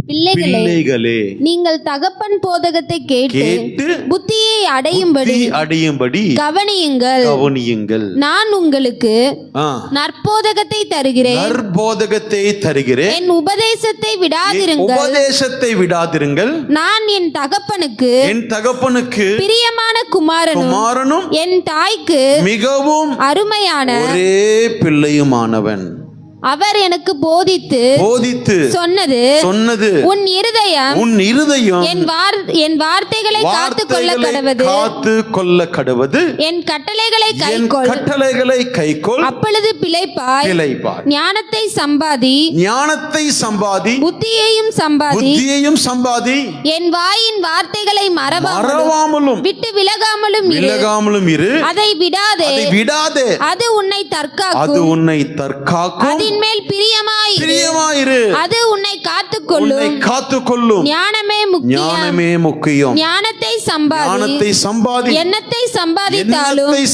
பிள்ளைகளே, நீங்கள் தகப்பன் போதகத்தை கேட்டு புத்தியை அடையும்படி கவனியுங்கள். நான் உங்களுக்கு நற்போதகத்தை தருகிறேன். என் உபதேசத்தை விடாதிருங்கள். நான் என் தகப்பனுக்கு பிரியமான குமாரனும் என் தாய்க்கு மிகவும் அருமையான ஒரே பிள்ளையுமானவன். அவர் எனக்கு போதித்து சொன்னது உன் இருதயம் என் வார்த்தைகளை காத்து கொள்ள கடவது. என் கட்டளைகளை கைக்கொள். அப்பொழுது பிழைப்பாய். ஞானத்தை சம்பாதி. புத்தியையும் சம்பாதி. என் வாயின் வார்த்தைகளை மறவாமலும் விட்டு விலகாமலும் இரு. அதை விடாதே. அது உன்னை தற்காக்கும். மேல் பிரியமாயிரு. அது உன்னை காத்துக்கொள்ளும். ஞானமே முக்கியம். ஞானத்தை சம்பாதி. எண்ணத்தை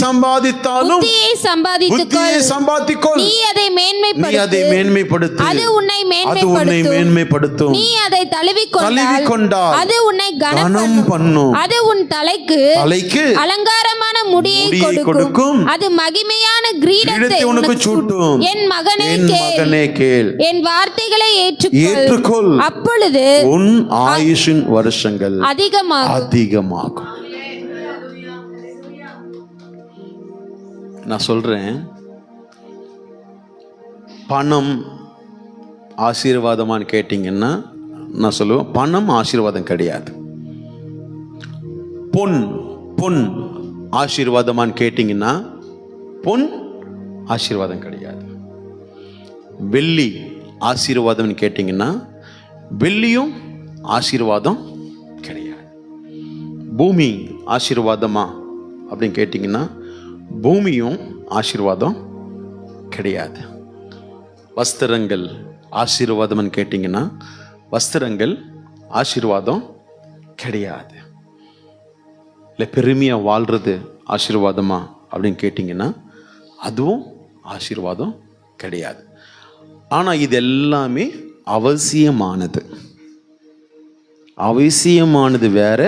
சம்பாதித்தாலும் புத்தியை சம்பாதித்துக்கொள். நீ அதை மேன்மைப்படுத்து. அது உன்னை மேன்மைப்படுத்தும். நீ அதை தழுவிக்கொண்டால் அது உன்னை கனம் பண்ணும். அது உன் தலைக்கு அலங்காரமான முடியை கொடுக்கும். அது மகிமையான கிரீடத்தை உனக்கு சூட்டும். என் மகனே கேள். என் வார்த்தைகளை ஏற்றுக்கொள். அப்பொழுது உன் ஆயுசின் வருஷங்கள் அதிகமாகும். நான் சொல்றேன், பணம் ஆசீர்வாதமான்னு கேட்டீங்கன்னா நான் சொல்லுவேன், பணம் ஆசீர்வாதம் கிடையாது. பொன் ஆசீர்வாதமான்னு கேட்டீங்கன்னா பொன் ஆசீர்வாதம் கிடையாது. வெள்ளி ஆசீர்வாதம்னு கேட்டீங்கன்னா வெள்ளியும் ஆசீர்வாதம் கிடையாது. பூமி ஆசீர்வாதமா அப்படின்னு கேட்டீங்கன்னா பூமியும் ஆசீர்வாதம் கிடையாது. வஸ்திரங்கள் ஆசீர்வாதம்னு கேட்டீங்கன்னா வஸ்திரங்கள் ஆசீர்வாதம் கிடையாது. இல்லை பெருமையா வாழ்றது ஆசீர்வாதமா அப்படின்னு கேட்டீங்கன்னா அதுவும் ஆசீர்வாதம் கிடையாது. ஆனா இது எல்லாமே அவசியமானது வேற,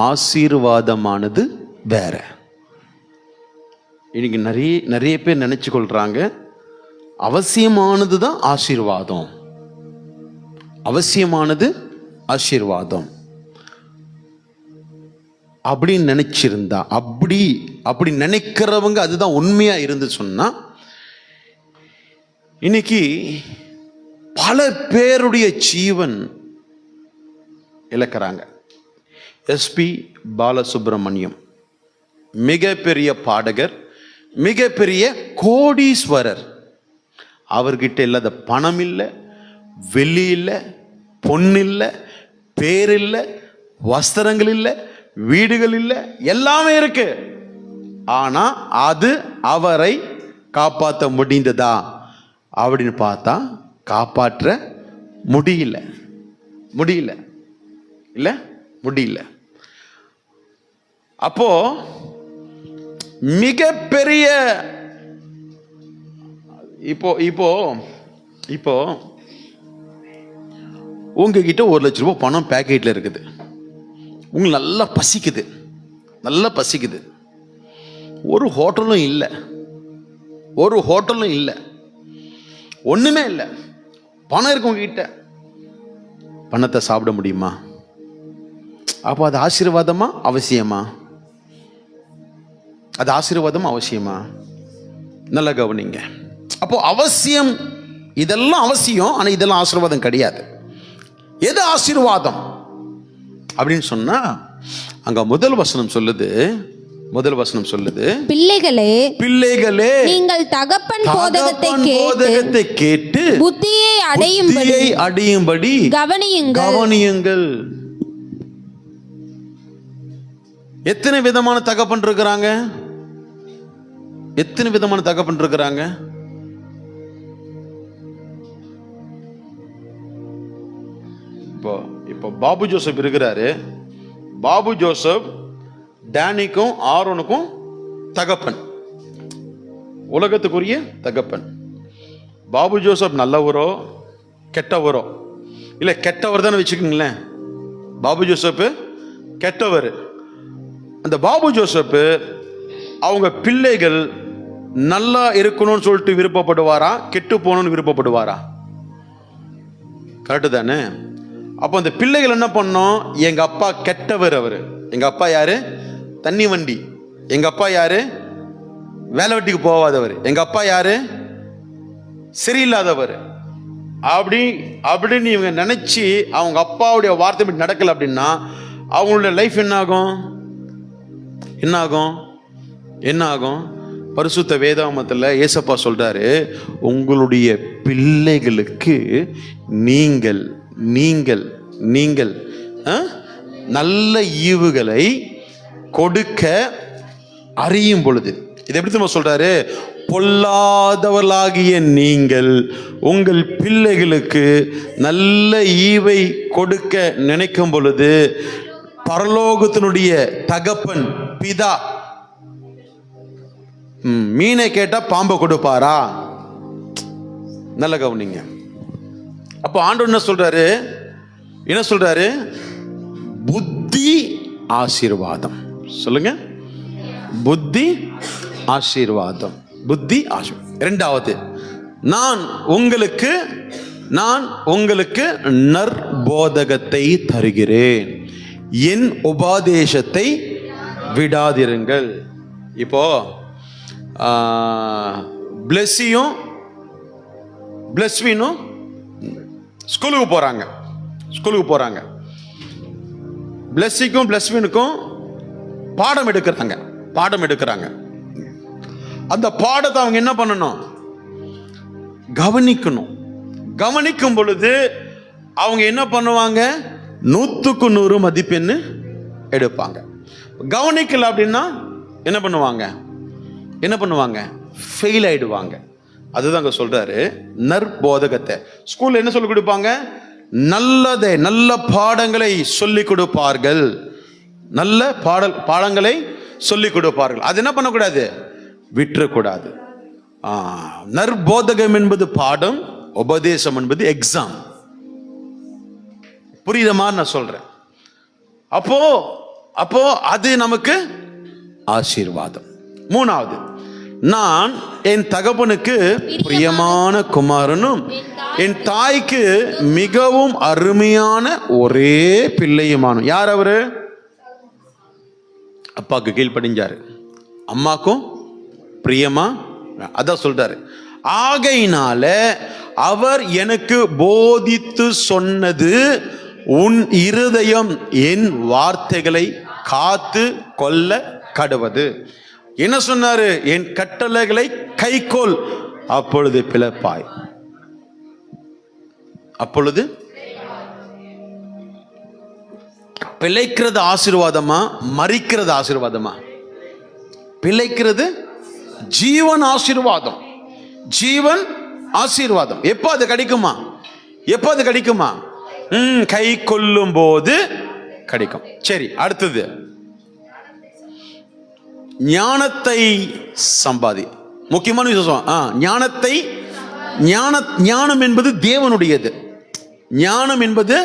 ஆசீர்வாதமானது வேற. இன்னைக்கு நிறைய பேர் நினைச்சு கொள்றாங்க அவசியமானது தான் ஆசீர்வாதம், அப்படின்னு நினைச்சிருந்தா, அப்படி நினைக்கிறவங்க அதுதான் உண்மையா இருந்து சொன்னா, இன்னைக்கு பல பேருடைய ஜீவன் இழக்கிறாங்க. எஸ்பி பாலசுப்ரமணியம் மிகப்பெரிய பாடகர், மிகப்பெரிய கோடீஸ்வரர். அவர்கிட்ட இல்லாத பணம் இல்லை, வெள்ளி இல்லை, பொண்ணு இல்லை, பேர் இல்லை, வஸ்திரங்கள் இல்லை, வீடுகள் இல்லை, எல்லாமே இருக்கு. ஆனா அது அவரை காப்பாற்ற முடிந்ததா அப்படின்னு பார்த்தா காப்பாற்ற முடியல. அப்போ மிகப்பெரிய இப்போ உங்ககிட்ட 1 லட்சம் ரூபாய் பணம் பேக்கெட்ல இருக்குது. உங்களுக்கு நல்லா பசிக்குது. ஒரு ஹோட்டலும் இல்லை, ஒண்ணுமே இல்லை. பணம் இருக்கு உங்ககிட்ட, பணத்தை சாப்பிட முடியுமா? அப்போ அது ஆசீர்வாதமா அவசியமா? நல்லா கவனிங்க. அப்போ அவசியம், இதெல்லாம் அவசியம். ஆனா இதெல்லாம் ஆசீர்வாதம் கிடையாது. எது ஆசீர்வாதம் அப்படின்னு சொன்னா அங்க முதல் வசனம் சொல்லுது, பிள்ளைகளே, நீங்கள் தகப்பன் போதகத்தை கேட்டு புத்தியை அடையும்படி கவனியுங்கள். எத்தனை விதமான தகப்பன் இருக்கிறாங்க? இப்போ பாபு ஜோசப் இருக்கிறாரு. பாபு ஜோசப் டேனிக்கும் ஆரோனுக்கும் தகப்பன், உலகத்துக்குரிய தகப்பன். பாபு ஜோசப் நல்லவரோ கெட்டவரோ இல்லை கெட்டவர் தானே வச்சுக்கோங்களேன். பாபு ஜோசப் கெட்டவர். அந்த பாபு ஜோசப் அவங்க பிள்ளைகள் நல்லா இருக்கணும்னு சொல்லிட்டு விருப்பப்படுவாரா, கெட்டு போகணும்னு விருப்பப்படுவாரா? கரெக்டு தானே? அப்போ அந்த பிள்ளைகள் என்ன பண்ணோம்? எங்க அப்பா கெட்டவர், அவரு எங்க அப்பா யாரு? தண்ணி வண்டி. எங்க அப்பா யாரு? வேலை வெட்டிக்கு போகாதவர். எங்க அப்பா யாரு? சரியில்லாதவர். அப்படின்னு இவங்க நினைச்சு அவங்க அப்பாவுடைய வார்த்தை படி நடக்கல அப்படின்னா அவங்களுடைய லைஃப் என்ன ஆகும்? என்ன ஆகும்? என்ன ஆகும்? பரிசுத்த வேதாகமத்தில் ஏசப்பா சொல்றாரு, உங்களுடைய பிள்ளைகளுக்கு நீங்கள் நீங்கள் நீங்கள் நல்ல ஈவுகளை கொடுக்க அறியும் பொழுது. இது எப்படி தெரியுமா சொல்றாரு? பொல்லாதவர்களாகிய நீங்கள் உங்கள் பிள்ளைகளுக்கு நல்ல ஈவை கொடுக்க நினைக்கும் பொழுது பரலோகத்தினுடைய தகப்பன் பிதா மீனை கேட்டா பாம்பை கொடுப்பாரா? நல்ல கவனிங்க. அப்போ ஆண்டவர் என்ன சொல்றாரு? என்ன சொல்றாரு? புத்தி ஆசீர்வாதம். சொல்லுங்க, புத்தி ஆசீர்வாதம். புத்தி ஆசீர்வாதம். இரண்டாவது, நான் உங்களுக்கு நற்போதகத்தை தருகிறேன், என் உபதேசத்தை விடாதிருங்கள். இப்போ பிளஸ்ஸியும் பிளஸ்வினும் ஸ்கூலுக்கு போறாங்க. பிளஸ்ஸிக்கும் பிளஸ்வினுக்கும் பாடம் எடுக்கிறாங்க. அந்த பாடத்தை அவங்க என்ன பண்ணணும்? கவனிக்கும் பொழுது அவங்க என்ன பண்ணுவாங்க? 100க்கு 100 மதிப்பெண் எடுப்பாங்க. கவனிக்கல அப்படின்னா என்ன பண்ணுவாங்க? ஃபெயில் ஆயிடுவாங்க. அதுதான் அங்க சொல்றாரு, நற்போதகத்தை. ஸ்கூல்ல என்ன சொல்லிக் கொடுப்பாங்க? நல்ல பாடங்களை சொல்லிக் கொடுப்பார்கள். நல்ல பாடங்களை சொல்லிக் கொடுப்பார்கள். அது என்ன பண்ணக்கூடாது? விட்டுறக்கூடாது. நற்போதகம் என்பது பாடம், உபதேசம் என்பது எக்ஸாம். புரியுத மாதிரி நான் சொல்றேன். அப்போ அது நமக்கு ஆசீர்வாதம். மூணாவது, நான் என் தகப்பனுக்கு பிரியமான குமாரனும் என் தாய்க்கு மிகவும் அருமையான ஒரே பிள்ளையுமானும். யார் அவரு? அப்பாவுக்கு கீழ்ப்படிஞ்சாரு, அம்மாக்கும் பிரியமா. அதான் சொல்றாரு, ஆகையினால அவர் எனக்கு போதித்து சொன்னது, உன் இருதயம் என் வார்த்தைகளை காத்து கொள்ள கடவது. என்ன சொன்னாரு? என் கட்டளைகளை கைக்கொள், அப்பொழுது பிழைப்பாய். அப்பொழுது பிழைக்கிறது ஆசீர்வாதமா, மரிக்கிறது ஆசீர்வாதமா? பிழைக்கிறது ஜீவன் ஆசீர்வாதம். ஜீவன் ஆசீர்வாதம் எப்போ அது கிடைக்குமா? கை கொள்ளும் போது கிடைக்கும். சரி, அடுத்தது ஞானத்தை சம்பாதி. முக்கியமான விஷயம். ஞானம் என்பது தேவனுடையது. ஞானம் என்பது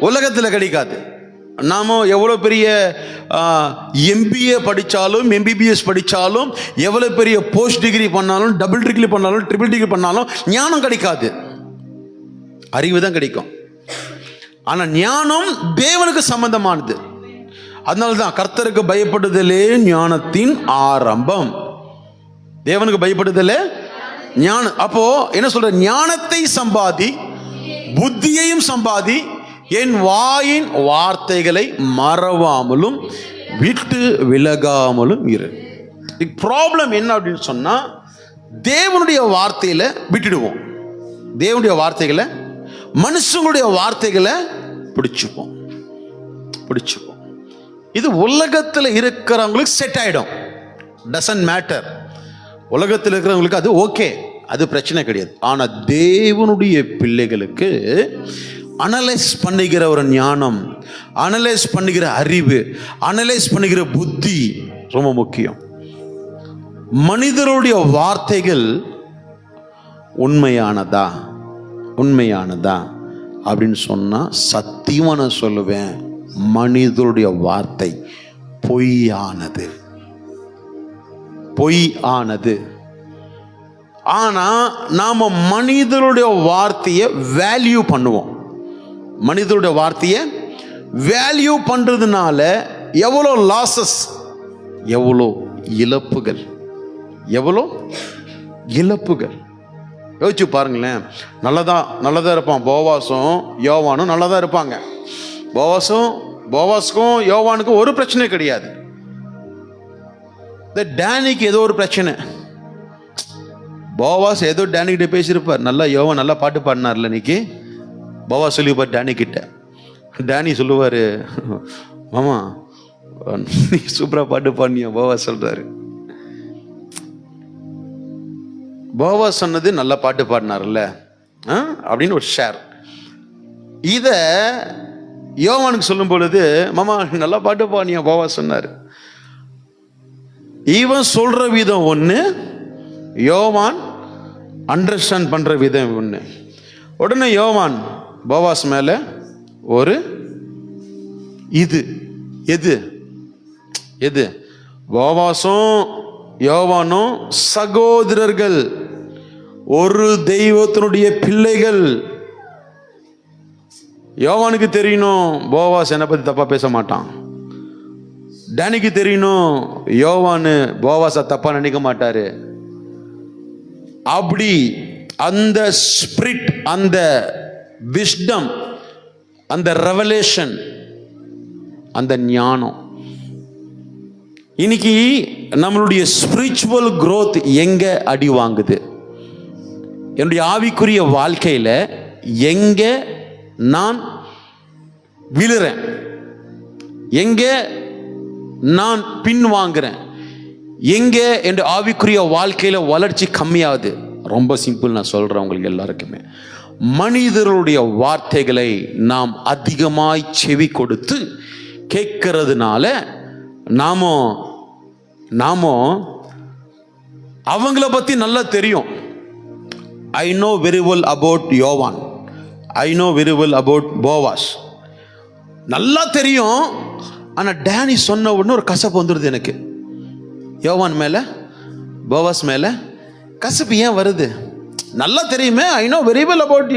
உலகத்தில் கிடைக்காது. நாம எவ்வளவு பெரிய MBA படிச்சாலும், MBBS படிச்சாலும், எவ்வளவு பெரிய போஸ்ட் டிகிரி பண்ணாலும், டபுள் டிகிரி பண்ணாலும், ட்ரிபிள் டிகிரி பண்ணாலும் ஞானம் கிடைக்காது. அறிவு தான் கிடைக்கும். ஆனா ஞானம் தேவனுக்கு சம்பந்தமானது. அதனால்தான் கர்த்தருக்கு பயப்படுதலே ஞானத்தின் ஆரம்பம். தேவனுக்கு பயப்படுதலே ஞானம். அப்போ என்ன சொல்ற? ஞானத்தை சம்பாதி, புத்தியையும் சம்பாதி, என் வாயின் வார்த்தைகளை மறவாமலும் விட்டு விலகாமலும் இரு. ப்ராப்ளம் என்ன அப்படின்னு சொன்னா, தேவனுடைய வார்த்தையில விட்டுடுவோம். தேவனுடைய வார்த்தைகளை, மனுஷங்களுடைய வார்த்தைகளை பிடிச்சுப்போம். இது உலகத்தில் இருக்கிறவங்களுக்கு செட் ஆயிடும். Doesn't matter. உலகத்தில் இருக்கிறவங்களுக்கு அது ஓகே, அது பிரச்சனை கிடையாது. ஆனா தேவனுடைய பிள்ளைகளுக்கு அனலைஸ் பண்ணுகிற ஒரு ஞானம், அனலைஸ் பண்ணுகிற அறிவு, அனலைஸ் பண்ணுகிற புத்தி ரொம்ப முக்கியம். மனிதருடைய வார்த்தைகள் உண்மையானதா, அப்படின்னு சொன்னால் சத்தியமாக நான் சொல்லுவேன், மனிதருடைய வார்த்தை பொய்யானது, பொய் ஆனது. ஆனால் நாம் மனிதருடைய வார்த்தையை வேல்யூ பண்ணுவோம். மனிதருடைய வார்த்தையை வேல்யூ பண்ணுறதுனால எவ்வளோ லாசஸ், எவ்வளோ இழப்புகள், எவ்வளோ இழப்புகள். யோசிச்சு பாருங்களேன். நல்லதாக இருப்பான் போவாசும் யோவானும், நல்லதாக இருப்பாங்க. போவாஸுக்கும் யோவானுக்கும் ஒரு பிரச்சனை கிடையாது. இந்த டேனிக்கு ஏதோ ஒரு பிரச்சனை. போவாஸ் ஏதோ டேனிக்கிட்ட பேசியிருப்பார், நல்லா யோவான் நல்லா பாட்டு பாடினார்ல இன்னைக்கு. போவாஸ் சொல்லிப்பார் டேனிக்கிட்ட. டேனி சொல்லுவார், மாமா நீ சூப்பராக பாட்டு பாடினியா. போவாஸ் சொல்றாரு, போவாஸ் சொன்னது நல்லா பாட்டு பாடினார்ல அப்படின்னு ஒரு ஷேர். இதை யோவானுக்கு சொல்லும் பொழுது, மாமா நல்லா பாட்டு பாடினியா போவாஸ் சொன்னார். இவன் சொல்ற விதம் ஒன்று, யோவான் அண்டர்ஸ்டாண்ட் பண்ற விதம் ஒன்று. உடனே யோவான் போவாஸ் மேல ஒரு எது போவாசும் யோவானும் சகோதரர்கள், ஒரு தெய்வத்தினுடைய பிள்ளைகள். யோவானுக்கு தெரியணும் போவாஸ் என்னை பத்தி தப்பா பேச மாட்டான். டேனிக்கு தெரியணும் யோவானு போவாஸை தப்பா நினைக்க மாட்டாரு. அப்படி அந்த ஸ்பிரிட், அந்த விஸ்டம், அந்த ரெவலேஷன், அந்த ஞானம். இன்னைக்கு நம்மளுடைய ஸ்பிரிச்சுவல் growth எங்க அடி வாங்குது? என்னுடைய ஆவிக்குரிய வாழ்க்கையில எங்க நான் விழுறேன், எங்க நான் பின் வாங்குறேன், எங்க என் ஆவிக்குரிய வாழ்க்கையில வளர்ச்சி கம்மியாகுது? ரொம்ப சிம்பிள், நான் சொல்றேன் உங்களுக்கு எல்லாருக்குமே. மனிதர்களுடைய வார்த்தைகளை நாம் அதிகமாய் செவி கொடுத்து கேட்கறதுனால நாமோ அவங்கள பத்தி நல்லா தெரியும். I know very well about Yovan, I know very well about Boaz, நல்லா தெரியும். ஆனா டேனி சொன்ன உடனே ஒரு கசப்பு வந்துடுது எனக்கு. யோவான் மேல, போவாஸ் மேல கசப்பு ஏன் வருது? நல்லா தெரியுமே, ஐ நோ வெரி வெல் அபவுட்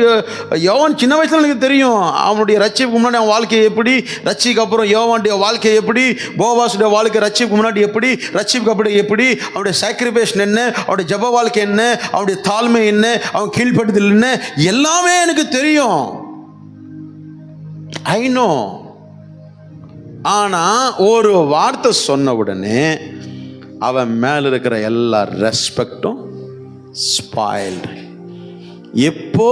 யோவான். சின்ன வயசுல எனக்கு தெரியும் அவனுடைய ரட்சிப்புக்கு முன்னாடி அவன் வாழ்க்கை எப்படி, ரட்சிக்கு அப்புறம் யோவானுடைய வாழ்க்கை எப்படி, போவாஸுடைய வாழ்க்கை ரட்சிப்புக்கு முன்னாடி எப்படி, ரட்சிப்புக்கு அப்புறம் எப்படி, அவனுடைய சாக்ரிஃபைஸ் என்ன, அவனுடைய ஜப வாழ்க்கை என்ன, அவனுடைய தாழ்மை என்ன, அவன் கீழ்ப்படுதல் என்ன, எல்லாமே எனக்கு தெரியும். I no. ஆனா ஒரு வார்த்தை சொன்ன உடனே அவன் மேல இருக்கிற எல்லா ரெஸ்பெக்டும் ஸ்பாயில்டு. எப்போ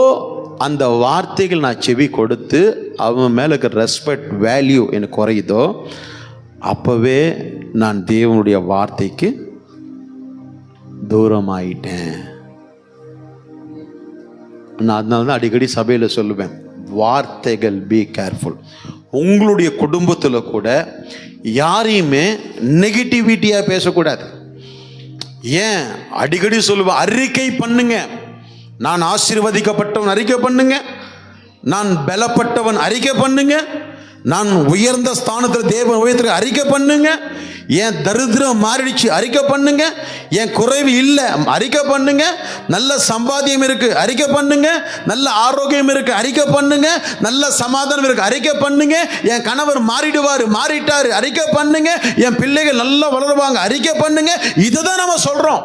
அந்த வார்த்தைகள் நான் செவி கொடுத்து அவன் மேல இருக்கிற ரெஸ்பெக்ட், வேல்யூ எனக்கு குறையுதோ, அப்பவே நான் தேவனுடைய வார்த்தைக்கு தூரமாயிட்டேன். நான் அதனால தான் அடிக்கடி சபையில் சொல்லுவேன், வார்த்தைகள் பி கேர்ஃபுல். உங்களுடைய குடும்பத்தில் கூட யாரையுமே நெகட்டிவிட்டியாக பேசக்கூடாது. ஏன் அடிக்கடி சொல்லுவேன், அறிக்கை பண்ணுங்க. நான் ஆசீர்வதிக்கப்பட்டவன் அறிக்கை பண்ணுங்க, நான் பலப்பட்டவன் அறிக்கை பண்ணுங்க, நான் உயர்ந்த ஸ்தானத்தில் தேவன் உயர்த்த அறிக்கை பண்ணுங்க, என் தரித்திரம் மாறிடுச்சு அறிக்கை பண்ணுங்க, என் குறைவு இல்லை அறிக்கை பண்ணுங்க, நல்ல சம்பாத்தியம் இருக்கு அறிக்கை பண்ணுங்க, நல்ல ஆரோக்கியம் இருக்கு அறிக்கை பண்ணுங்க, நல்ல சமாதானம் இருக்கு அறிக்கை பண்ணுங்க, என் கணவர் மாறிட்டாரு அறிக்கை பண்ணுங்க, என் பிள்ளைகள் நல்லா வளருவாங்க அறிக்கை பண்ணுங்க. இதை தான் நம்ம சொல்றோம்.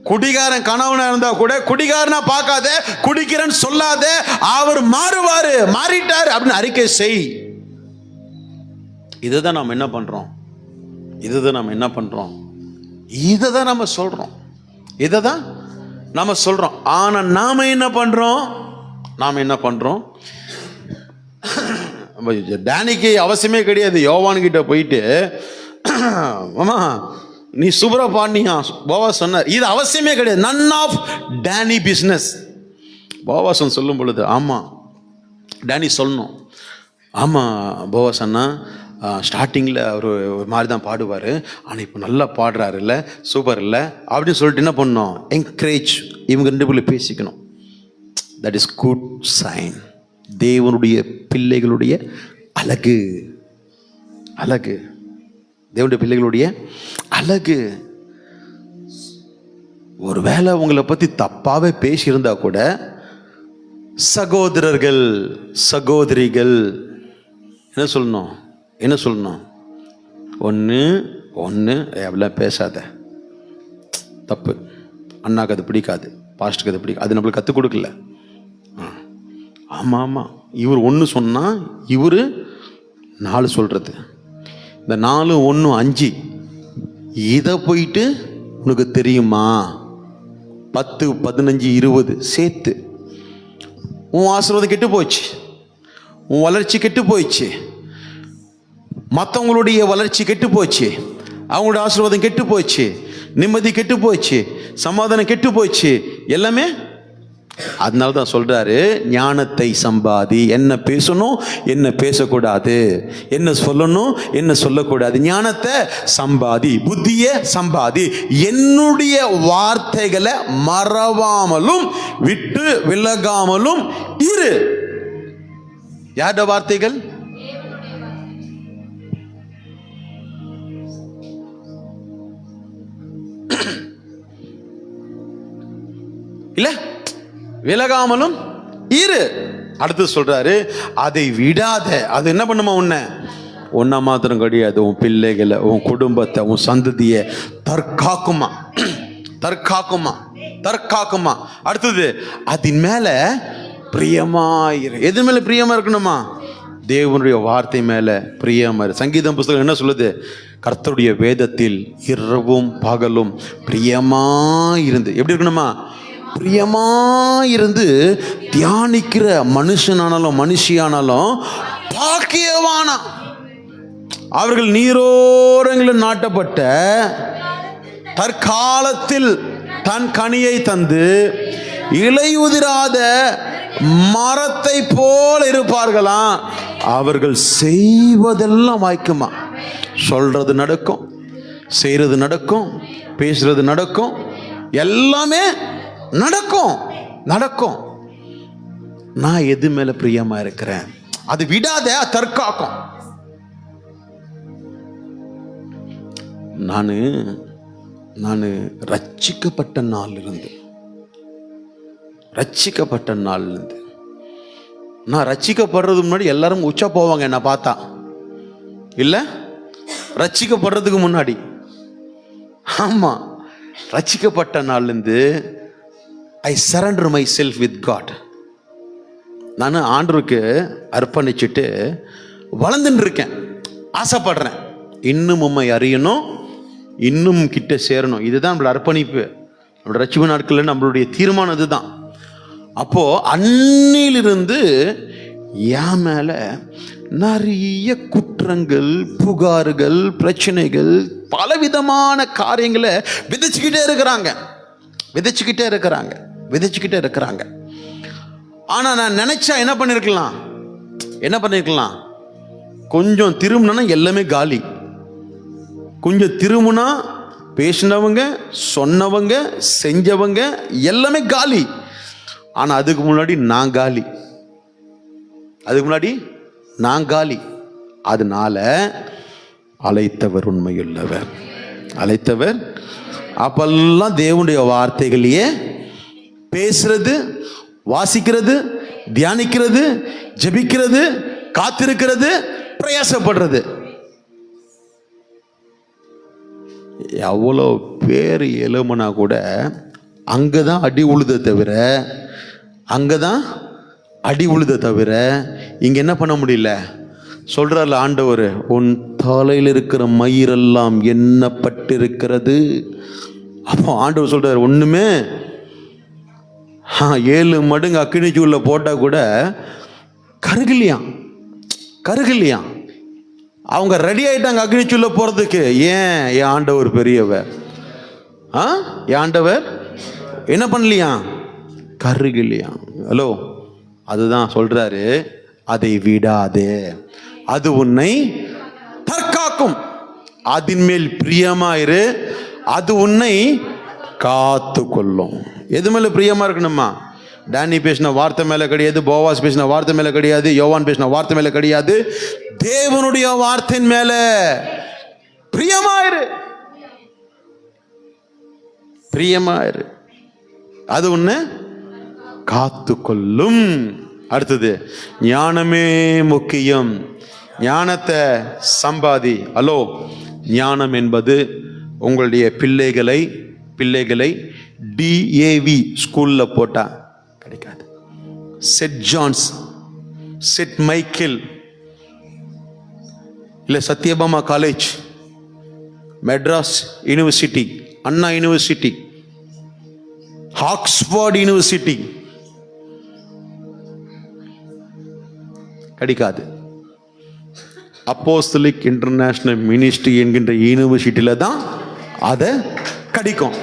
குடிகாரன் கணவனா இருந்தா கூட குடிகாரனா பார்க்காத, குடிக்கிறேன்னு சொல்லாத, அவர் மாறிட்டாரு அப்படின்னு அறிக்கை செய். இதுதான் நம்ம என்ன பண்றோம், இதுதான் நம்ம சொல்றோம், இதுதான் நம்ம சொல்றோம். ஆனா நாம என்ன பண்றோம்? டேனிக்கு அவசியமே கிடையாது யோவான் கிட்ட போயிட்டு, மாமா நீ சூப்பரா பாடினியா போவாஸ் சொன்னார், இது அவசியமே கிடையாது. None of any business. Boaz சொல்லும் பொழுது, ஆமா டேனி சொல்லணும், ஆமா போவாஸ் அண்ணா ஸ்டார்டிங்கில் அவர் ஒரு மாதிரி தான் பாடுவார், ஆனால் இப்போ நல்லா பாடுறாரு இல்லை, சூப்பர் இல்லை அப்படின்னு சொல்லிட்டு என்ன பண்ணணும், என்கரேஜ். இவங்க ரெண்டு பேரும் பேசிக்கணும். That is good sign. தேவனுடைய பிள்ளைகளுடைய அழகு. அழகு, தேவனுடைய பிள்ளைகளுடைய அழகு. ஒருவேளை உங்களை பற்றி தப்பாகவே பேசியிருந்தா கூட சகோதரர்கள் சகோதரிகள் என்ன சொல்லணும்? என்ன சொல்லணும்? ஒன்று அப்படிலாம் பேசாத, தப்பு, அண்ணாக்கு அது பிடிக்காது, பாஸ்ட்டுக்கு அது பிடிக்காது, அது நம்மளுக்கு கற்றுக் கொடுக்கல. ஆமாம் ஆமாம், இவர் ஒன்று சொன்னால் இவர் 4 சொல்கிறது, இந்த 4 1 5, இதை போயிட்டு உனக்கு தெரியுமா 10 15 20 சேர்த்து உன் ஆசீர்வாதம் கெட்டு போச்சு, உன் வளர்ச்சி கெட்டு போயிடுச்சு, மற்றவங்களுடைய வளர்ச்சி கெட்டு போச்சு, அவங்களோட ஆசீர்வாதம் கெட்டு போச்சு, நிம்மதி கெட்டு போச்சு, சமாதானம் கெட்டு போச்சு, எல்லாமே. அதனால தான் சொல்றாரு, ஞானத்தை சம்பாதி. என்ன பேசணும், என்ன பேசக்கூடாது, என்ன சொல்லணும், என்ன சொல்லக்கூடாது, ஞானத்தை சம்பாதி, புத்தியை சம்பாதி. என்னுடைய வார்த்தைகளை மறவாமலும் விட்டு விலகாமலும் இரு. யாரோட வார்த்தைகள்? இல்ல, விலகாமலும் இரு. அடுத்து சொல்றாரு, அதை விடாத. அது என்ன பண்ணுமா? உன்னை மாத்திரம் கிடையாது, உன் பிள்ளைகளை, உன் குடும்பத்தை, உன் சந்ததியை தற்காக்குமா, தற்காக்குமா, தற்காக்குமா. அடுத்தது, அதன் மேல பிரியமாயிரு. எது மேல பிரியமா இருக்கணுமா? தேவனுடைய வார்த்தை மேல பிரியமா இரு. சங்கீதம் புஸ்தகம் என்ன சொல்லுது? கர்த்தருடைய வேதத்தில் இரவும் பகலும் பிரியமாயிருந்து. எப்படி இருக்கணுமா? பிரியமாயிருந்து தியானிக்கிற மனுஷனானாலும் மனுஷியானாலும் பாக்கியவானா. அவர்கள் நீரோரங்களில் நாட்டப்பட்ட தற்காலத்தில் தன் கனியை தந்து இலையுதிராத மரத்தை போல இருப்பார்களாம். அவர்கள் செய்வதெல்லாம் வாய்க்குமா? சொல்றது நடக்கும், செய்யறது நடக்கும், பேசுறது நடக்கும், எல்லாமே நடக்கும் நடக்கும். நான் எது மேல பிரியமா இருக்கிறேன்? அது விடாத, தற்காக்கும். நான் ரட்சிக்கப்பட்ட நாள் இருந்து நான் ரட்சிக்கப்படுறது முன்னாடி எல்லாரும் உச்சா போவாங்க என்ன பார்த்தா. இல்ல, ரட்சிக்கப்படுறதுக்கு முன்னாடி. ஆமா, ரட்சிக்கப்பட்ட நாள்ல இருந்து I surrender myself with God. நான் ஆண்டவருக்கு அர்ப்பணிச்சுட்டு வளர்ந்துட்டு இருக்கேன், ஆசைப்படுறேன். இன்னும் உம்மை அறியணும், இன்னும் கிட்ட சேரணும். இதுதான் நம்மளோட அர்ப்பணிப்பு. நம்மளோட ரட்சிப்பு நாட்களில் நம்மளுடைய தீர்மானம் இதுதான். அப்போ அன்னிலிருந்து என் மேல நிறைய குற்றங்கள், புகார்கள், பிரச்சனைகள், பலவிதமான காரியங்களை விதைச்சுக்கிட்டே இருக்கிறாங்க. ஆனா நான் நினைச்சா என்ன பண்ணிருக்கலாம்? கொஞ்சம் திரும்பினா எல்லாமே காலி. கொஞ்சம் திரும்பினா பேசினவங்க, சொன்னவங்க, செஞ்சவங்க எல்லாமே காலி. ஆனா அதுக்கு முன்னாடி நான் காலி. அதனால அழைத்தவர் உண்மையுள்ளவர். அப்பெல்லாம் தேவனுடைய வார்த்தைகளையே பேசுறது, வாசிக்கிறது, தியானிக்கிறது, ஜெபிக்கிறது, காத்திருக்கிறது, பிரயாசப்படுறது. எவ்வளோ பேர் எழுமனா கூட அங்கதான் அடி உழுத தவிர இங்க என்ன பண்ண முடியல. சொல்றாரு ஆண்டவர், உன் தலையில் இருக்கிற மயிரெல்லாம் எண்ணப்பட்டிருக்கிறது. அப்போ ஆண்டவர் சொல்றாரு, ஒண்ணுமே 7 மடங்கு அக்கினிச்சூள்ள போட்டா கூட கருகலையாம். அவங்க ரெடி ஆயிட்டாங்க அக்கினிச்சூள்ள போறதுக்கு. ஏன்? என் ஆண்டவர் பெரியவர். என் ஆண்டவர் என்ன பண்ணலையாம்? கருகலையாம். ஹலோ, அதுதான் சொல்றாரு, அதை விடாதே, அது உன்னை தற்காக்கும். அதன் மேல் பிரியமாயிரு, அது உன்னை காத்து கொள்ளும். எது மேல பிரியமா இருக்கணுமா? டேனி பேசின வார்த்தை மேலே கிடையாது, போவாஸ் பேசின வார்த்தை மேலே கிடையாது, யோவான் பேசின வார்த்தை மேலே கிடையாது, தேவனுடைய வார்த்தையின் மேலே பிரியமாயிரு, பிரியமாயிரு. அது உன்னை காத்து கொள்ளும். அடுத்தது, ஞானமே முக்கியம். ஞானத்தை சம்பாதி. ஹலோ, ஞானம் என்பது உங்களுடைய பிள்ளைகளை டிஏவி ஸ்கூலில் போட்டால் கிடைக்காது. செட் ஜான்ஸ், செட் மைக்கேல், இல்லை சத்யபாமா காலேஜ், மெட்ராஸ் யூனிவர்சிட்டி, அண்ணா யூனிவர்சிட்டி, ஆக்ஸ்போர்ட் யூனிவர்சிட்டி கிடைக்காது. அப்போஸ்தலிக் இன்டர்நேஷனல் மினிஸ்ட்ரி என்கின்ற யூனிவர்சிட்டியில் தான் அதை கிடைக்கும்.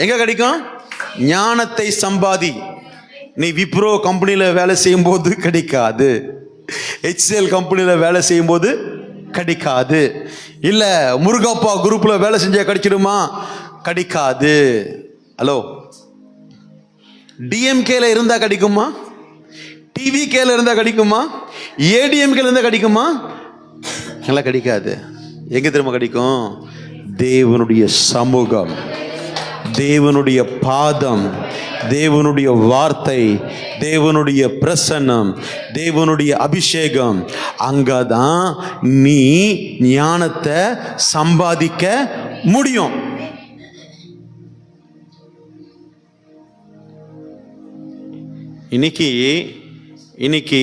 எங்க கிடைக்கும்? ஞானத்தை சம்பாதி. நீ விப்ரோ கம்பெனியில் வேலை செய்யும் போது கிடைக்காது, HCL கம்பெனியில் வேலை செய்யும் போது கிடைக்காது, இல்லை முருகப்பா குரூப்பில் வேலை செஞ்சா கிடைச்சிடுமா? கிடைக்காது. ஹலோ, டிஎம்கேல இருந்தா கிடைக்குமா? டிவிகேல இருந்தா கிடைக்குமா? ஏடிஎம்கேல இருந்தா கிடைக்குமா? எல்லாம் கிடைக்காது. எங்க திரும்ப கிடைக்கும்? தேவனுடைய சமூகம், தேவனுடைய பாதம், தேவனுடைய வார்த்தை, தேவனுடைய பிரசன்னம், தேவனுடைய அபிஷேகம். அங்கதான் நீ ஞானத்தை சம்பாதிக்க முடியும். இன்னைக்கு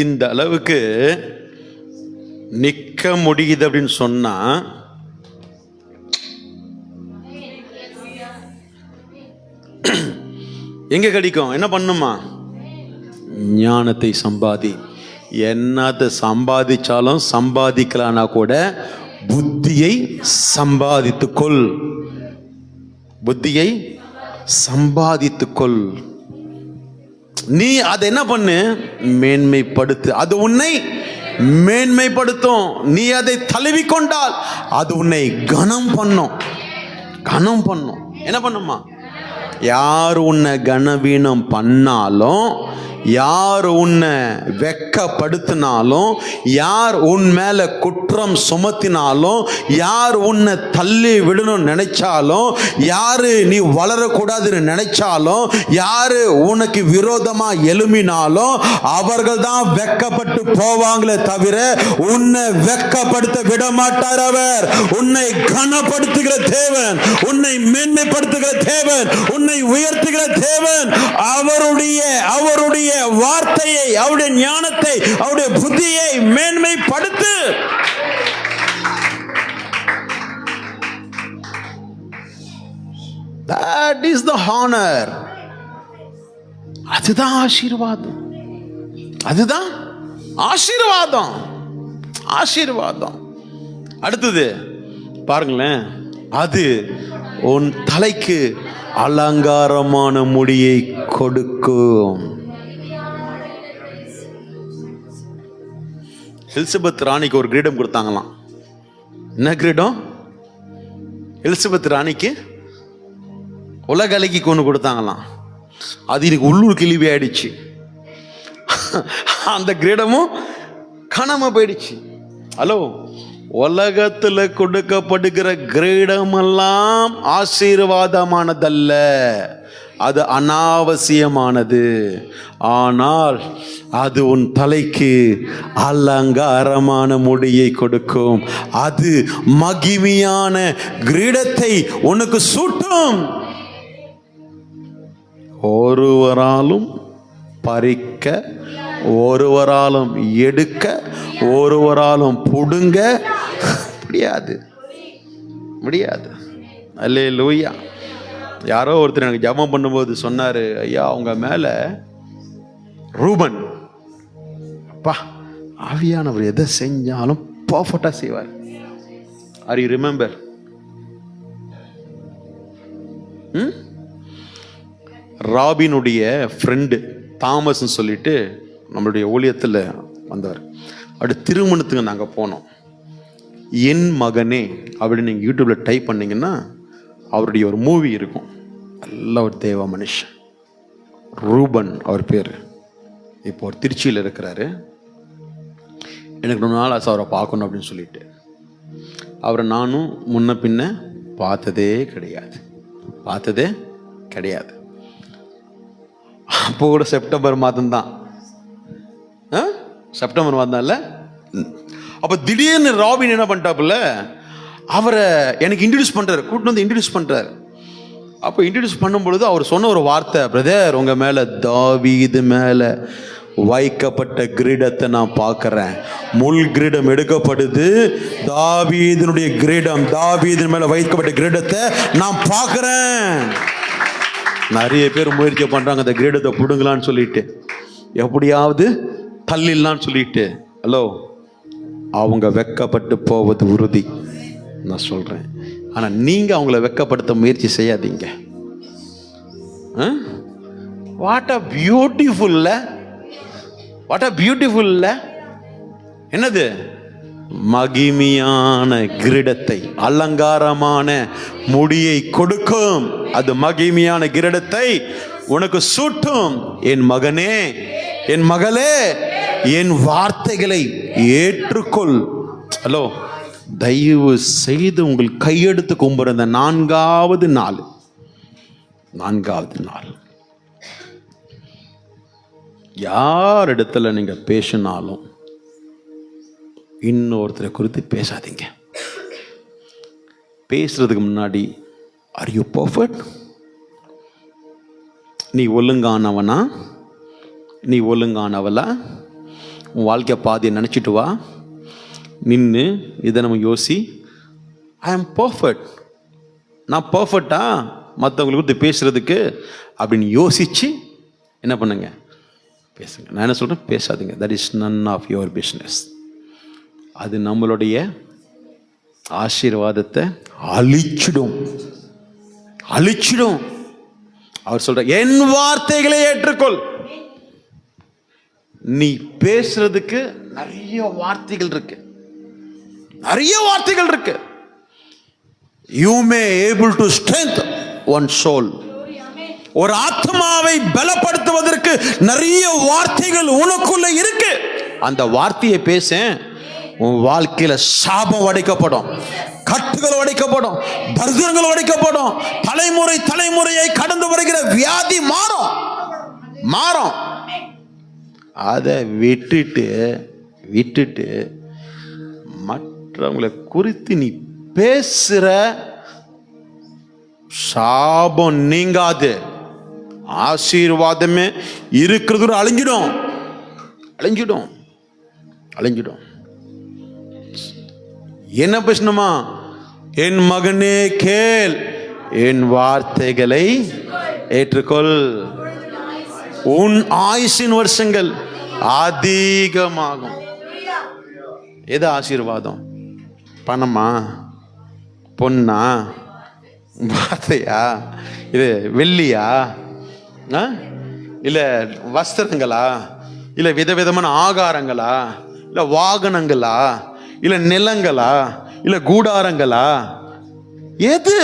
இந்த அளவுக்கு நிற்க முடியுது அப்படின்னு சொன்னா எங்க கிடைக்கும்? என்ன பண்ணுமா? ஞானத்தை சம்பாதி. என்னத்தை சம்பாதிச்சாலும் சம்பாதிக்கலானா கூட புத்தியை சம்பாதித்துக்கொள், புத்தியை சம்பாதித்துக்கொள். நீ அதை என்ன பண்ணு? மேன்மைப்படுத்து. அது உன்னை மேன்மைப்படுத்தும். நீ அதை தழுவிக்கொண்டால் அது உன்னை கனம் பண்ணும். கனம் பண்ணும். என்ன பண்ணுமா? யார் உன்னை கனவீனம் பண்ணாலும், யார் உன்னை வெட்கப்படுத்தினாலும், யார் உன் மேல குற்றம் சுமத்தினாலும், யார் உன்னை தள்ளி விடணும்னு நினைச்சாலும், யாரு நீ வளரக்கூடாதுன்னு நினைச்சாலும், யாரு உனக்கு விரோதமா எழும்பினாலும் அவர்கள் தான் வெட்கப்பட்டு போவாங்களே தவிர உன்னை வெட்கப்படுத்த விட மாட்டார். அவர் உன்னை கனப்படுத்துகிற தேவன், உன்னை மேன்மைப்படுத்துகிற தேவன், உன்னை உயர்த்துகிற தேவன். அவருடைய வார்த்தையை, அவருடைய ஞானத்தை, அவருடைய புத்தியை மேன்மைப்படுத்து. That is the honor. அதுதான் ஆசீர்வாதம். அதுதான் ஆசீர்வாதம். ஆசீர்வாதம். அடுத்தது பாருங்களேன், அது உன் தலைக்கு அலங்காரமான முடியை கொடுக்கும். எலிசபெத் ராணிக்கு ஒரு கிரீடம் கொடுத்தாங்களாம். என்ன கிரீடம்? எலிசபெத் ராணிக்கு உலக அழகிக்கு ஒன்று கொடுத்தாங்களாம். அது எனக்கு உள்ளூர் கிழிவி ஆயிடுச்சு. அந்த கிரீடமும் காணாம போயிடுச்சு. ஹலோ, உலகத்துல கொடுக்கப்படுகிற கிரீடமெல்லாம் ஆசீர்வாதமானதல்ல, அது அனாவசியமானது. ஆனால் அது உன் தலைக்கு அலங்காரமான முடியை கொடுக்கும். அது மகிமையான கிரீடத்தை உனக்கு சூட்டும். ஒருவராலும் பறிக்க, ஒருவராலும் எடுக்க, ஒருவராலும் புடுங்க முடியாது. முடியாது. அல்லேலூயா. யாரோ ஒருத்தர் எனக்கு ஜெபம் பண்ணும்போது சொன்னாரு, ஐயா அவங்க மேல ரூபன், அப்பா ஆவியானவர் எதை செஞ்சாலும் பர்ஃபெக்டா செய்வார். Are you remember? ராபினுடைய ஃப்ரெண்டு தாமஸ் சொல்லிட்டு நம்மளுடைய ஊழியத்தில் வந்தவர். அப்படி திருமணத்துக்கு நாங்கள் போனோம். என் மகனே அப்படின்னு நீங்கள் யூடியூப்பில் டைப் பண்ணிங்கன்னா அவருடைய ஒரு மூவி இருக்கும். நல்ல ஒரு தேவ மனுஷன், ரூபன் அவர் பேர். இப்போ ஒரு திருச்சியில் இருக்கிறாரு. எனக்கு 2 நாள் ஆசை அவரை பார்க்கணும் அப்படின்னு சொல்லிட்டு. அவரை நானும் முன்ன பின்ன பார்த்ததே கிடையாது. அப்போ கூட செப்டம்பர் மாதம்தான், செப்டம்பர் மாதம் இல்லை. அப்போ திடீர்னு ராபின் என்ன பண்ணிட்டாப்புல, அவரை எனக்கு இன்ட்ரடியூஸ் பண்ணுறாரு, கூட்டிட்டு வந்து இன்ட்ரடியூஸ் பண்ணுறாரு. அப்போ இன்ட்ரடியூஸ் பண்ணும் பொழுது அவர் சொன்ன ஒரு வார்த்தை, பிரதர் உங்கள் மேலே தாவீது மேலே வைக்கப்பட்ட கிரீடத்தை நான் பார்க்குறேன். முள் கிரீடம் எடுக்கப்படுது, தாவீதினுடைய கிரீடம், தாவீதின் மேலே வைக்கப்பட்ட கிரீடத்தை நான் பார்க்குறேன். நிறைய பேர் முயற்சி பண்ணுறாங்க அந்த கிரீடத்தை பிடுங்கலான்னு சொல்லிட்டு, எப்படியாவது தள்ளிடலான்னு சொல்லிட்டு. ஹலோ, அவங்க வெக்கப்பட்டு போவது உறுதி, நான் சொல்கிறேன். ஆனால் நீங்கள் அவங்கள வெக்கப்படுத்த முயற்சி செய்யாதீங்க. வாட் அ பியூட்டிஃபுல்ல, வாட் அ பியூட்டிஃபுல்ல. என்னது? மகிமையான கிரீடத்தை, அலங்காரமான முடியை கொடுக்கும். அது மகிமையான கிரீடத்தை உனக்கு சூட்டும். என் மகனே, என் மகளே, என் வார்த்தைகளை ஏற்றுக்கொள். ஹலோ, தயவு செய்து உங்கள் கையெடுத்து கும்பிடுற அந்த 4வது நாள், யார் இடத்துல நீங்க பேசினாலும் இன்னொருத்தரை குறித்து பேசாதீங்க. பேசுறதுக்கு முன்னாடி, ஆர் யூ பர்ஃபெக்ட்? நீ ஒழுங்கானவனா, நீ ஒழுங்கானவளா? உன் வாழ்க்கை பாதியை நினச்சிட்டு வா, நின்று இதை நம்ம யோசி. ஐ ஆம் பர்ஃபெக்ட், நான் பர்ஃபெக்டா மற்றவங்களுக்கு குறித்து பேசுறதுக்கு அப்படின்னு யோசிச்சு என்ன பண்ணுங்க, பேசுங்க. நான் என்ன சொல்கிறேன், பேசாதீங்க. That is none of your business. அது நம்மளுடைய ஆசீர்வாதத்தை அழிச்சிடும். அவர் சொல்ற, என் வார்த்தைகளை ஏற்றுக்கொள். நீ பேசுறதுக்கு நிறைய வார்த்தைகள் இருக்கு. You may able to strengthen one soul. ஒரு ஆத்மாவை பலப்படுத்துவதற்கு நிறைய வார்த்தைகள் உனக்குள்ள இருக்கு. அந்த வார்த்தையை பேச, உன் வாழ்க்கையில சாபம் உடைக்கப்படும், கட்டுகள் உடைக்கப்படும், தரித்திரங்கள் உடைக்கப்படும், தலைமுறையை கடந்து வருகிற வியாதி மாறும். அதை விட்டுட்டு மற்றவங்களை குறித்து நீ பேசுற, சாபம் நீங்காது, ஆசீர்வாதமே இருக்கிறது அழிஞ்சிடும். என்ன பேசணுமா? என் மகனே கேள், என் வார்த்தைகளை ஏற்றுக்கொள், உன் ஆயுசின் வருஷங்கள் அதிகமாகும். எது ஆசீர்வாதம்? பணமா, பொண்ணா, வார்த்தையா, இது வெள்ளியா, இல்லை வஸ்திரங்களா, இல்லை விதவிதமான ஆகாரங்களா, இல்லை வாகனங்களா, இல்லை நிலங்களா, இல்லை கூடாரங்களா? எது?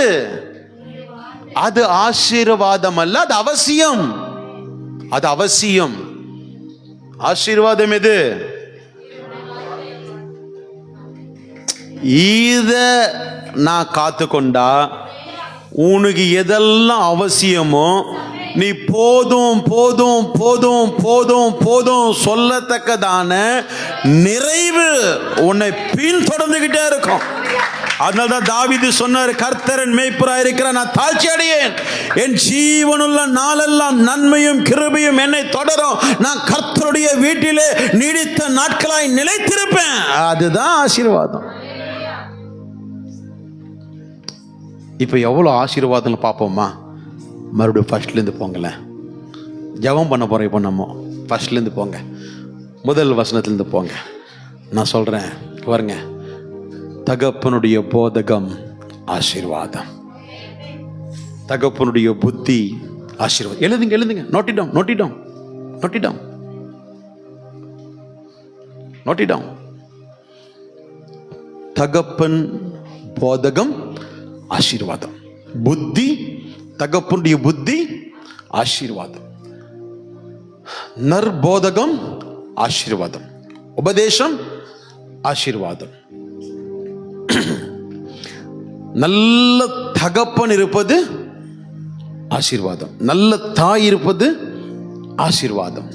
அது ஆசீர்வாதம் அல்ல, அது அவசியம். ஆசீர்வாதம் எது? இத நான் காத்துக்கொண்டா உனக்கு எதெல்லாம் அவசியமோ நீ போதும் சொல்லத்தக்கதான நிறைவு உன்னை பின்தொடர்ந்துகிட்டே இருக்கும். அதனால்தான் தாவீது சொன்னார், கர்த்தரின் மேய்ப்பராய் இருக்கிற நான் தாழ்ச்சி அடையேன், என் ஜீவனுள்ள நாளெல்லாம் நன்மையும் கிருபையும் என்னை தொடரும், நான் கர்த்தருடைய வீட்டிலே நீடித்த நாட்களாய் நிலைத்திருப்பேன். அதுதான் ஆசீர்வாதம். இப்போ எவ்வளோ ஆசீர்வாதங்கள் பார்ப்போமா? மறுபடியும் ஃபர்ஸ்ட்லேருந்து போங்களேன். ஜெபம் பண்ண போகிறோம். இப்போ நம்ம ஃபர்ஸ்ட்லேருந்து போங்க, முதல் வசனத்துலேருந்து போங்க. நான் சொல்கிறேன் பாருங்க, தகப்பனுடைய போதகம் ஆசீர்வாதம், தகப்பனுடைய புத்தி ஆசீர்வாதம். எழுதுங்க, நோட்டிட்டோம். Note it down. தகப்பன் போதகம் ஆசீர்வாதம். புத்தி, தகப்பனுடைய புத்தி ஆசீர்வாதம். நற்போதகம் ஆசீர்வாதம். உபதேசம் ஆசீர்வாதம். நல்ல தகப்பன் இருப்பது ஆசீர்வாதம். நல்ல தாய் இருப்பது ஆசீர்வாதம்.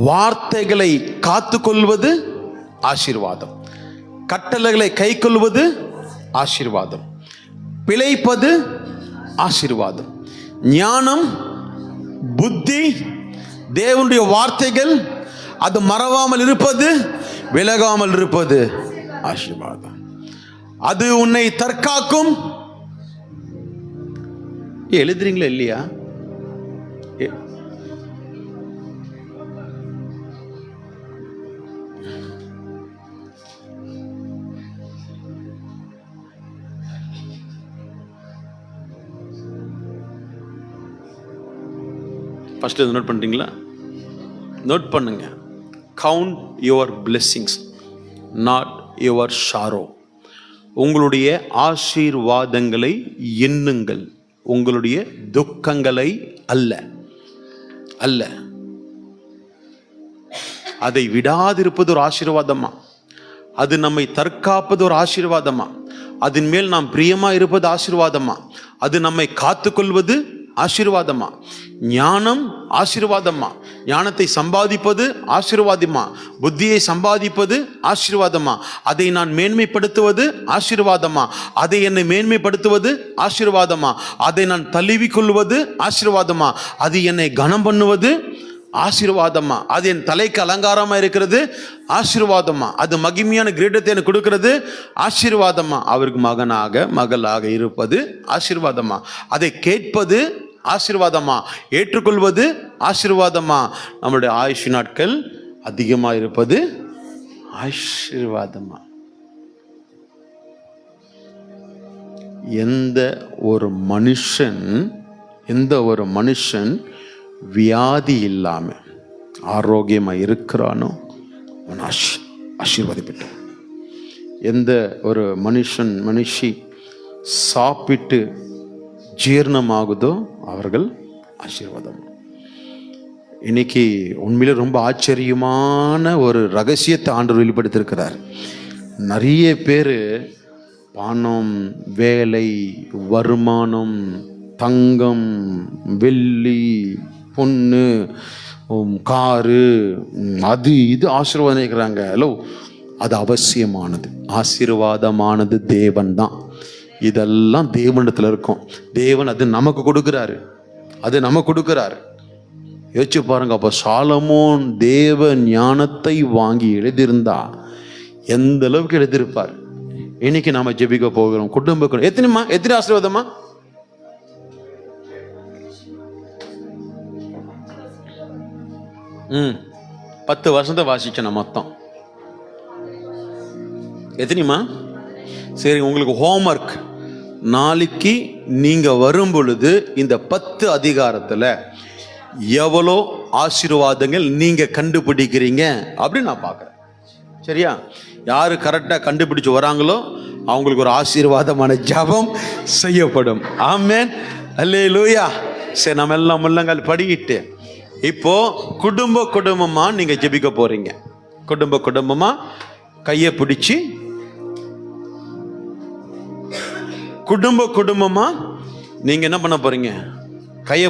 வார்த்தைகளை காத்துக்கொள்வது ஆசீர்வாதம். கட்டளைகளை கைக்கொள்வது ஆசீர்வாதம். பிழைப்பது ஆசீர்வாதம். ஞானம், புத்தி, தேவனுடைய வார்த்தைகள் அது மறவாமல் இருப்பது, விலகாமல் இருப்பது ஆசீர்வாதம். அது உன்னை தற்காக்கும். எழுதுறீங்களா இல்லையா? ஃபர்ஸ்ட் நோட் பண்ணுறீங்களா? நோட் பண்ணுங்க. Count your blessings, not your sorrow. உங்களுடைய ஆசீர்வாதங்களை எண்ணுங்கள், உங்களுடைய துக்கங்களை அல்ல. அல்ல, அதை விடாதிருப்பது ஒரு ஆசீர்வாதமா? அது நம்மை தற்காப்பது ஒரு ஆசீர்வாதமா? அதன் மேல் நாம் பிரியமா இருப்பது ஆசீர்வாதமா? அது நம்மை காத்துக்கொள்வது ஆசீர்வாதமா? ஞானம் ஆசீர்வாதமா? ஞானத்தை சம்பாதிப்பது ஆசீர்வாதமா? புத்தியை சம்பாதிப்பது ஆசீர்வாதமா? அதை நான் மேன்மைப்படுத்துவது ஆசீர்வாதமா? அதை என்னை மேன்மைப்படுத்துவது ஆசீர்வாதமா? அதை நான் தழுவிக்கொள்வது ஆசீர்வாதமா? அது என்னை கனம் பண்ணுவது ஆசீர்வாதமா? அது என் தலைக்கு அலங்காரமா இருக்கிறது ஆசீர்வாதமா? அது மகிமையான கிரீடத்தை எனக்கு கொடுக்கிறது ஆசீர்வாதமா? அவருக்கு மகனாக மகளாக இருப்பது ஆசீர்வாதமா? அதை கேட்பது ஆசீர்வாதமா? ஏற்றுக்கொள்வது ஆசீர்வாதமா? நம்முடைய ஆயுஷ் நாட்கள் அதிகமா இருப்பது ஆசீர்வாதமா? எந்த ஒரு மனுஷன் வியாதி இல்லாம ஆரோக்கியமா இருக்கிறானோ அவன் ஆசீர்வாதப்பட்டான். எந்த ஒரு மனுஷி சாப்பிட்டு ஜீரணமாகுதோ அவர்கள் ஆசீர்வாதம். இன்னைக்கு உண்மையில ரொம்ப ஆச்சரியமான ஒரு ரகசியத்தை ஆண்டவர் வெளிப்படுத்தியிருக்கிறார். நிறைய பேர் பணம், வேலை, வருமானம், தங்கம், வெள்ளி, பொண்ணு, காரு, அது இது ஆசீர்வாதம் இருக்கிறாங்க. ஹலோ, அது அவசியமானது. ஆசீர்வாதமானது தேவன் தான். இதெல்லாம் தேவனிடத்தில் இருக்கும். தேவன் அது நமக்கு கொடுக்கிறாரு. யோசிச்சு பாருங்க. அப்போ சாலமோன் தேவ ஞானத்தை வாங்கி எழுதியிருந்தா எந்த அளவுக்கு எழுதியிருப்பார். இன்னைக்கு நாம ஜெபிக்க போகிறோம். குடும்ப எத்தனை ஆசீர்வாதமா? ம் 10 வருஷத்தை வாசிச்சேன் மொத்தம். எத்தனைமா? சரி, உங்களுக்கு ஹோம்ஒர்க். நாளைக்கு நீங்க வரும் பொழுது இந்த 10 அதிகாரத்துல எவ்வளோ ஆசீர்வாதங்கள் நீங்க கண்டுபிடிக்கிறீங்க அப்படின்னு நான் பார்க்குறேன். சரியா? யாரு கரெக்டாக கண்டுபிடிச்சு வராங்களோ அவங்களுக்கு ஒரு ஆசீர்வாதமான ஜெபம் செய்யப்படும். ஆமென், அல்லேலூயா. சரி, நம்ம எல்லாம் முள்ளங்கால் படிக்கிட்டு இப்போ குடும்பமா நீங்க ஜெபிக்க போறீங்க. குடும்பமா கையை பிடிச்சி குடும்பமா நீங்க என்ன பண்ண போறீங்க? கையை